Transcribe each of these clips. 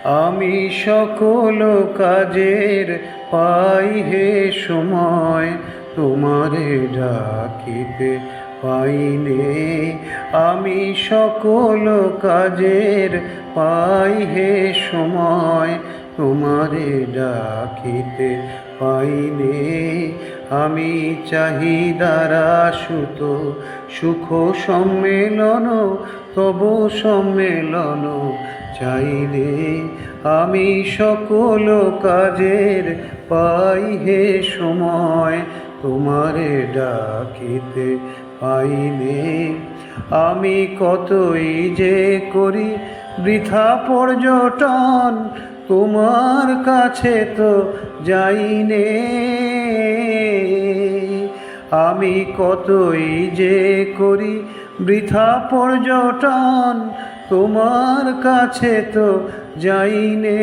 আমি সকল কাজের পাই হে সময়, তোমারে ডাকিতে পাইনে। আমি সকল কাজের পাই হে সময়, তোমারে ডাকিতে পাইনে। আমি চাহিদারা সুত সুখ সম্মেলন, তব সম্মেলন চাইলে। আমি সকল কাজের পাই হে সময়, তোমারে ডাকিতে পাইনে। আমি কতই যে করি বৃথা পর্যটন, তোমার কাছে তো যাইনে। আমি কতই যে করি বৃথা পর্যটন, তোমার কাছে তো যাইনে।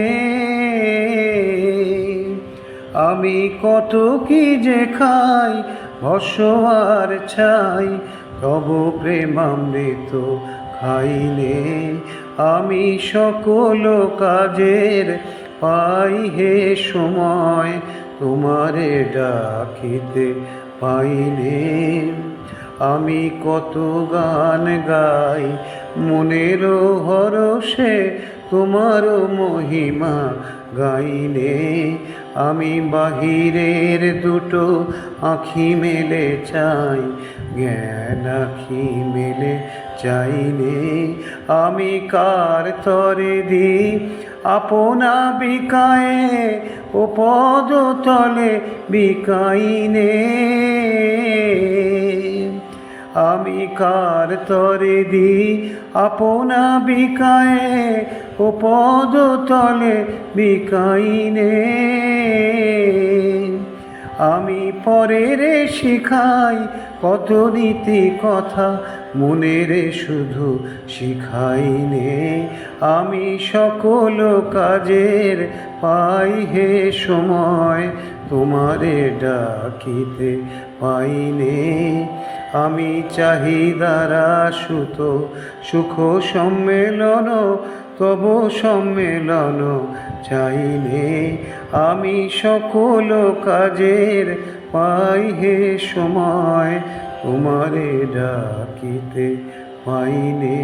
আমি কত কি যে খাই ভস্ম আর ছাই, তব প্রেমামৃত খাইনে। আমি সকল কাজের পাই হে সময়, তোমারে ডাকিতে পাইনে। আমি কত গান গাই মনের হরষে, তোমার মহিমা গাইনে। আমি বাহিরের দুটো আঁখি মেলে চাই, জ্ঞান আঁখি মেলে চাইনে। আমি কার তরে দিই আপনা বিকায়ে, ও পদ তলে বিকাইনে। আমি কার তরে দিই আপনা বিকায়ে, ও পদ তলে বিকাইনে। আমি পরের শিখাই কত নীতি কথা, মনের শুধু শিখাইনে। আমি সকল কাজের পাই হে সময়, তোমারে ডাকিতে পাইনে। আমি চাহিদারা সুত সুখ সম্মেলন, তব সম্মেলন চাইনে। আমি সকল কাজের পাই হে সময়, তোমারে ডাকিতে পাইনে।